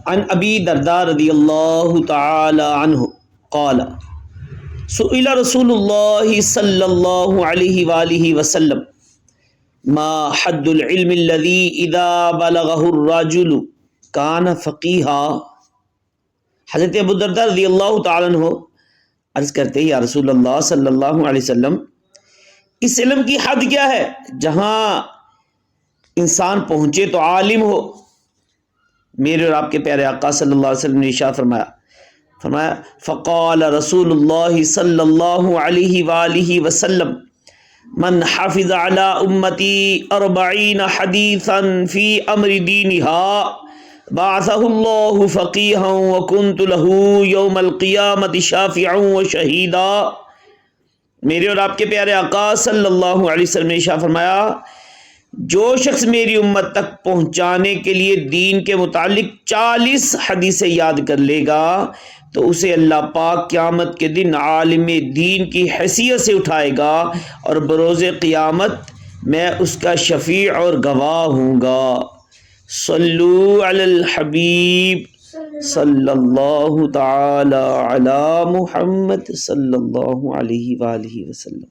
عن ابی درداء رضی اللہ تعالی عنہ قال سئل رسول اللہ صلی اللہ علیہ وآلہ وسلم ما حد العلم الذي اذا بلغه الرجل كان فقیہا۔ حضرت ابو درداء رضی اللہ تعالی عنہ عرض کرتے ہیں یا رسول اللہ صلی اللہ علیہ وسلم، اس علم کی حد کیا ہے جہاں انسان پہنچے تو عالم ہو؟ میرے اور آپ کے پیارے آقا صلی اللہ علیہ وسلم نے ارشاد فرمایا فقال رسول اللہ صلی اللہ علیہ وآلہ وسلم من حفظ علی امتی 40 حدیثا فی امر دینها بعثہ اللہ فقیہا وکنت له یوم القیامت شافعا وشہیدا۔ میرے اور آپ کے پیارے آقا صلی اللہ علیہ وسلم نے ارشاد فرمایا جو شخص میری امت تک پہنچانے کے لیے دین کے متعلق 40 حدیثیں یاد کر لے گا تو اسے اللہ پاک قیامت کے دن عالم دین کی حیثیت سے اٹھائے گا اور بروز قیامت میں اس کا شفیع اور گواہ ہوں گا۔ صلو علی الحبیب صلی اللہ تعالی علی محمد صلی اللہ علیہ وآلہ وسلم۔